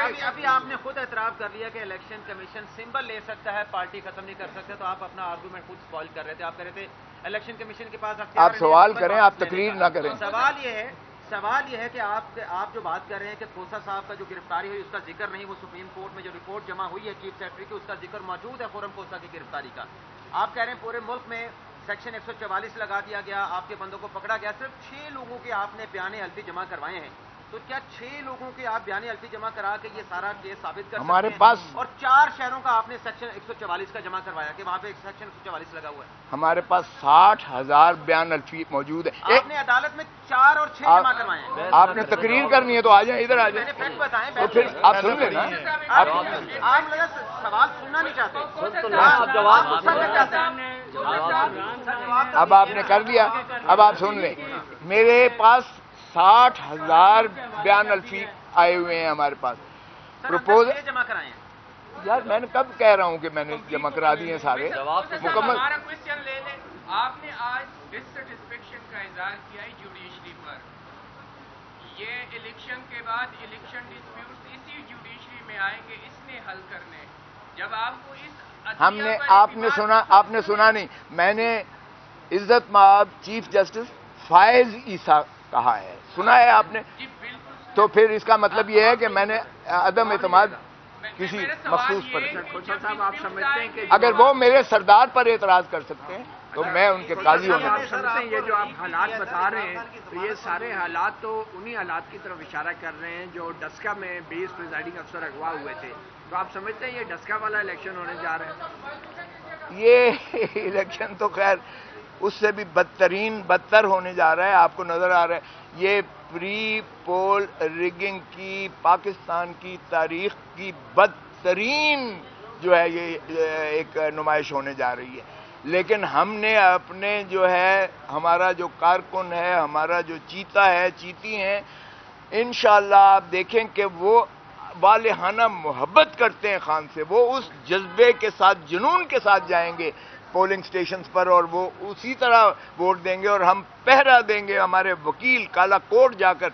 ابھی آپ نے خود اعتراف کر لیا کہ الیکشن کمیشن سمبل لے سکتا ہے، پارٹی ختم نہیں کر سکتے، تو آپ اپنا آرگومنٹ خود سپوائل کر رہے تھے. آپ کہہ رہے تھے الیکشن کمیشن کے پاس آپ سوال کریں، آپ تقریر نہ کریں. سوال یہ ہے کہ آپ جو بات کر رہے ہیں کہ کھوسہ صاحب کا جو گرفتاری ہوئی اس کا ذکر نہیں، وہ سپریم کورٹ میں جو رپورٹ جمع ہوئی ہے چیف سیکرٹری کی اس کا ذکر موجود ہے خرم کھوسہ کی گرفتاری کا. آپ کہہ رہے ہیں پورے ملک میں سیکشن 144 لگا دیا گیا، آپ کے بندوں کو پکڑا گیا، صرف 6 لوگوں کے آپ نے بیان حلفی جمع کروائے ہیں. تو کیا 6 لوگوں کے آپ بیان حلفی جمع کرا کے یہ سارا کیس ثابت کر سکتے ہیں؟ ہمارے پاس اور 4 شہروں کا آپ نے سیکشن 144 کا جمع کروایا کہ وہاں پہ ایک سیکشن 144 لگا ہوا ہے. ہمارے پاس 60,000 بیان حلفی موجود ہے. آپ نے عدالت میں 4 اور 6 جمع کروائے ہیں. آپ نے تقریر کرنی ہے تو آ جائیں، ادھر آ جائیں. فیکٹ بتائیں. تو پھر آپ سن لیں نا. آپ لگا سوال سننا نہیں چاہتے. اب آپ نے کر دیا، اب آپ سن لیں. میرے پاس 60,000 بیان حلفی آئے ہوئے ہیں ہمارے پاس. پروپوزل جمع کرائے ہیں. یار میں نے کب کہہ رہا ہوں کہ میں نے جمع کرا دیے سارے مکمل. ہمارا کوشچن لے لیں. آپ نے آج ڈسسٹسفیکشن کا اظہار کیا ہے جوڈیشری پر. یہ الیکشن کے بعد الیکشن ڈسپیوٹس اسی جوڈیشری میں آئیں گے اس نے حل کرنے. جب آپ کو اس آپ نے سنا نہیں. میں نے عزت مآب چیف جسٹس فائز عیسیٰ کہا ہے، سنا ہے آپ نے؟ جی بالکل. تو پھر اس کا مطلب یہ ہے کہ میں نے عدم اعتماد کسی مخصوص پر. صاحب آپ سمجھتے ہیں کہ اگر وہ میرے سردار پر اعتراض کر سکتے ہیں تو میں ان کے قاضی ہوں. آپ سمجھتے ہیں یہ جو آپ حالات بتا رہے ہیں تو یہ سارے حالات تو انہی حالات کی طرف اشارہ کر رہے ہیں جو ڈسکا میں 20 پریزائڈنگ افسر اغوا ہوئے تھے. تو آپ سمجھتے ہیں یہ ڈسکا والا الیکشن ہونے جا رہا ہے؟ یہ الیکشن تو خیر اس سے بھی بدتر ہونے جا رہا ہے. آپ کو نظر آ رہا ہے یہ پری پول ریگنگ کی پاکستان کی تاریخ کی بدترین جو ہے یہ ایک نمائش ہونے جا رہی ہے. لیکن ہم نے اپنے جو ہے ہمارا جو کارکن ہے، ہمارا جو چیتا ہے، چیتی ہیں، انشاءاللہ آپ دیکھیں کہ وہ والہانہ محبت کرتے ہیں خان سے. وہ اس جذبے کے ساتھ، جنون کے ساتھ جائیں گے پولنگ سٹیشنز پر اور وہ اسی طرح ووٹ دیں گے. اور ہم پہرا دیں گے، ہمارے وکیل کالا کوٹ جا کر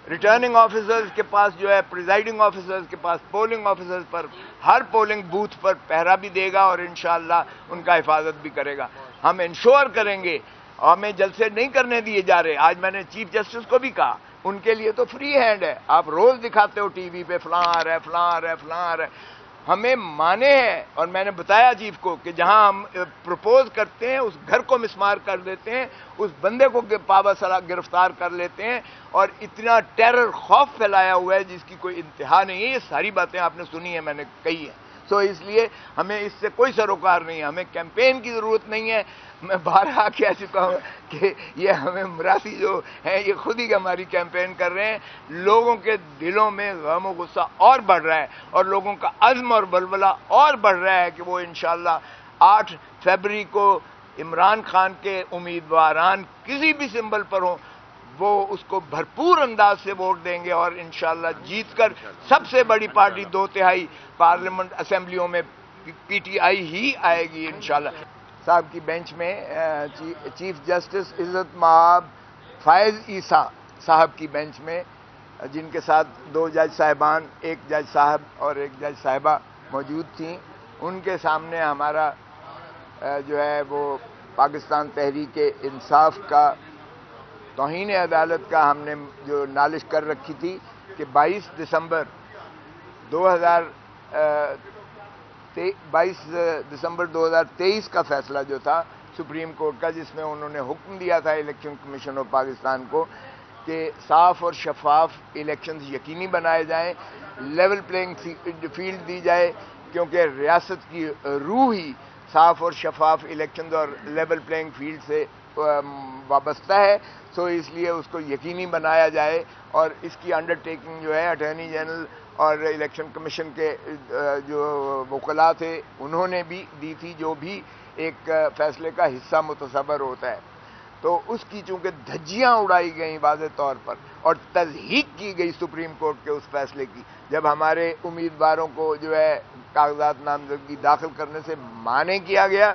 ریٹرننگ آفیسرز کے پاس جو ہے، پریزائڈنگ آفیسرز کے پاس، پولنگ آفیسرز پر، ہر پولنگ بوتھ پر پہرا بھی دے گا اور انشاءاللہ ان کا حفاظت بھی کرے گا. ہم انشور کریں گے. ہمیں جلسے نہیں کرنے دیے جا رہے. آج میں نے چیف جسٹس کو بھی کہا ان کے لیے تو فری ہینڈ ہے. آپ روز دکھاتے ہو ٹی وی پہ فلاں آ رہا ہے، فلاں آ رہا ہے، فلاں آ رہا ہے. ہمیں مانے ہیں اور میں نے بتایا چیف کو کہ جہاں ہم پروپوز کرتے ہیں اس گھر کو مسمار کر دیتے ہیں، اس بندے کو پابا سرا گرفتار کر لیتے ہیں اور اتنا ٹیرر خوف پھیلایا ہوا ہے جس کی کوئی انتہا نہیں ہے. یہ ساری باتیں آپ نے سنی ہیں، میں نے کہی ہیں. سو اس لیے ہمیں اس سے کوئی سروکار نہیں ہے. ہمیں کیمپین کی ضرورت نہیں ہے. میں بارہا کہہ چکا ہوں کہ یہ ہمیں مراسی جو ہیں یہ خود ہی ہماری کیمپین کر رہے ہیں. لوگوں کے دلوں میں غم و غصہ اور بڑھ رہا ہے اور لوگوں کا عزم اور بلبلہ اور بڑھ رہا ہے کہ وہ انشاءاللہ 8 فروری کو عمران خان کے امیدواران کسی بھی سمبل پر ہوں وہ اس کو بھرپور انداز سے ووٹ دیں گے اور انشاءاللہ جیت کر سب سے بڑی پارٹی 2/3 پارلیمنٹ اسمبلیوں میں پی ٹی آئی ہی آئے گی انشاءاللہ. صاحب کی بینچ میں چیف جسٹس عزت مآب فائز عیسیٰ صاحب کی بینچ میں جن کے ساتھ 2 جج صاحبان، 1 جج صاحب اور 1 جج صاحبہ موجود تھیں، ان کے سامنے ہمارا جو ہے وہ پاکستان تحریک انصاف کا توہین عدالت کا ہم نے جو نالش کر رکھی تھی کہ 22 دسمبر 2023 کا فیصلہ جو تھا سپریم کورٹ کا، جس میں انہوں نے حکم دیا تھا الیکشن کمیشن آف پاکستان کو کہ صاف اور شفاف الیکشنز یقینی بنائے جائیں، لیول پلینگ فیلڈ دی جائے، کیونکہ ریاست کی روح ہی صاف اور شفاف الیکشنز اور لیول پلینگ فیلڈ سے وابستہ ہے. سو اس لیے اس کو یقینی بنایا جائے اور اس کی انڈرٹیکنگ جو ہے اٹارنی جنرل اور الیکشن کمیشن کے جو وکلاء تھے انہوں نے بھی دی تھی، جو بھی ایک فیصلے کا حصہ متصور ہوتا ہے. تو اس کی چونکہ دھجیاں اڑائی گئیں واضح طور پر اور تضحیق کی گئی سپریم کورٹ کے اس فیصلے کی، جب ہمارے امیدواروں کو جو ہے کاغذات نامزدگی داخل کرنے سے مانع کیا گیا،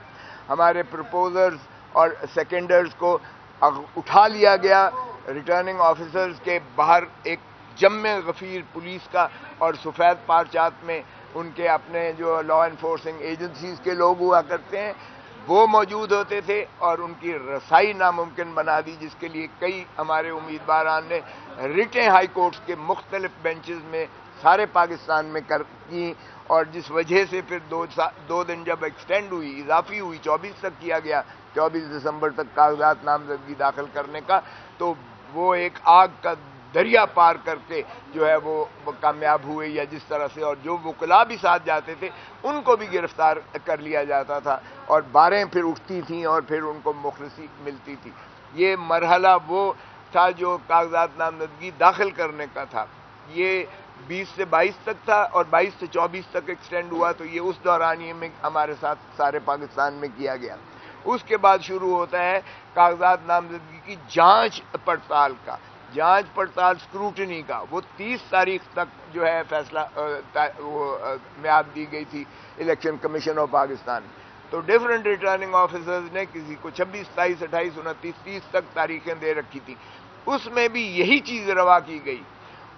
ہمارے پروپوزرز اور سیکنڈرز کو اٹھا لیا گیا، ریٹرننگ آفیسرز کے باہر ایک جم غفیر پولیس کا اور سفید پارچات میں ان کے اپنے جو لا انفورسنگ ایجنسیز کے لوگ ہوا کرتے ہیں وہ موجود ہوتے تھے، اور ان کی رسائی ناممکن بنا دی، جس کے لیے کئی ہمارے امیدواران نے ریٹیں ہائی کورٹس کے مختلف بینچز میں سارے پاکستان میں کی، اور جس وجہ سے پھر 2 دن جب ایکسٹینڈ ہوئی، اضافی ہوئی، 24 تک کیا گیا، 24 دسمبر تک کاغذات نامزدگی داخل کرنے کا، تو وہ ایک آگ کا دریا پار کر کے جو ہے وہ کامیاب ہوئے، یا جس طرح سے، اور جو وکلاء بھی ساتھ جاتے تھے ان کو بھی گرفتار کر لیا جاتا تھا، اور باریں پھر اٹھتی تھیں اور پھر ان کو مخلصی ملتی تھی۔ یہ مرحلہ وہ تھا جو کاغذات نامزدگی داخل کرنے کا تھا، یہ 20 سے 22 تک تھا، اور 22 سے 24 تک ایکسٹینڈ ہوا، تو یہ اس دورانیے میں ہمارے ساتھ سارے پاکستان میں کیا گیا۔ اس کے بعد شروع ہوتا ہے کاغذات نامزدگی کی جانچ پڑتال کا، جانچ پڑتال اسکروٹنی کا، وہ 30 تاریخ تک جو ہے فیصلہ میعاد دی گئی تھی الیکشن کمیشن آف پاکستان۔ تو ڈفرنٹ ریٹرننگ آفیسرز نے کسی کو 26، 27، 28، 29، 30 تک تاریخیں دے رکھی تھی، اس میں بھی یہی چیز روا کی گئی،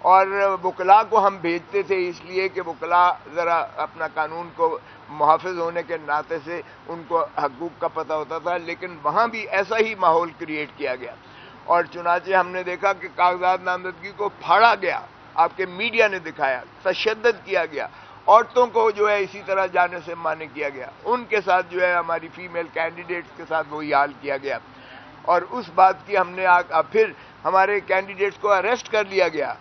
اور وکلاء کو ہم بھیجتے تھے اس لیے کہ وکلاء ذرا اپنا قانون کو محافظ ہونے کے ناطے سے ان کو حقوق کا پتہ ہوتا تھا، لیکن وہاں بھی ایسا ہی ماحول کریٹ کیا گیا، اور چنانچہ ہم نے دیکھا کہ کاغذات نامزدگی کو پھاڑا گیا، آپ کے میڈیا نے دکھایا، تشدد کیا گیا، عورتوں کو جو ہے اسی طرح جانے سے مانع کیا گیا، ان کے ساتھ جو ہے ہماری فیمیل کینڈیڈیٹس کے ساتھ وہی حال کیا گیا، اور اس بات کی ہم نے پھر ہمارے کینڈیڈیٹس کو اریسٹ کر لیا گیا،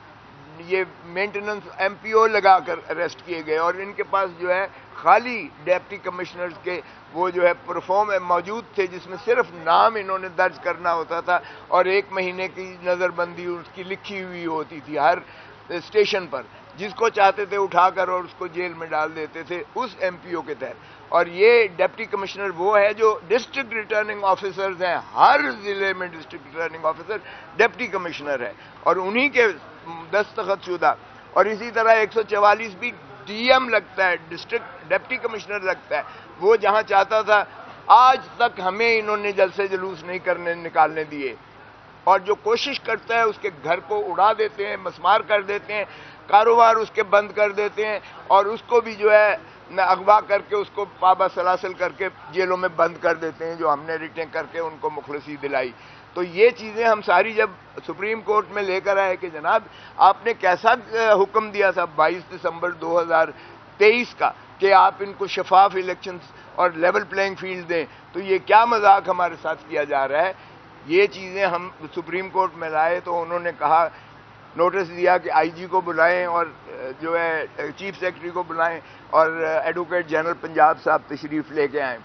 یہ مینٹیننس ایم پی او لگا کر اریسٹ کیے گئے، اور ان کے پاس جو ہے خالی ڈپٹی کمشنرز کے وہ جو ہے پرفارم موجود تھے، جس میں صرف نام انہوں نے درج کرنا ہوتا تھا، اور 1 مہینے کی نظر بندی اس کی لکھی ہوئی ہوتی تھی ہر اسٹیشن پر، جس کو چاہتے تھے اٹھا کر اور اس کو جیل میں ڈال دیتے تھے اس ایم پی او کے تحت۔ اور یہ ڈپٹی کمشنر وہ ہے جو ڈسٹرکٹ ریٹرننگ آفیسرز ہیں، ہر ضلع میں district returning officer deputy commissioner ہے، اور انہی کے دستخط شدہ، اور اسی طرح 144 بھی ڈی ایم لگتا ہے، ڈسٹرکٹ ڈپٹی کمشنر لگتا ہے، وہ جہاں چاہتا تھا۔ آج تک ہمیں انہوں نے جلسے جلوس نہیں نکالنے دیے، اور جو کوشش کرتا ہے اس کے گھر کو اڑا دیتے ہیں، مسمار کر دیتے ہیں، کاروبار اس کے بند کر دیتے ہیں، اور اس کو بھی جو ہے اغوا کر کے اس کو پابا سلاسل کر کے جیلوں میں بند کر دیتے ہیں، جو ہم نے ریٹیں کر کے ان کو مخلصی دلائی۔ تو یہ چیزیں ہم ساری جب سپریم کورٹ میں لے کر آئے کہ جناب آپ نے کیسا حکم دیا تھا 22 دسمبر 2023 کا کہ آپ ان کو شفاف الیکشنز اور لیول پلینگ فیلڈ دیں، تو یہ کیا مذاق ہمارے ساتھ کیا جا رہا ہے۔ یہ چیزیں ہم سپریم کورٹ میں لائے تو انہوں نے کہا، نوٹس دیا کہ آئی جی کو بلائیں، اور جو ہے چیف سیکرٹری کو بلائیں، اور ایڈوکیٹ جنرل پنجاب صاحب تشریف لے کے آئیں۔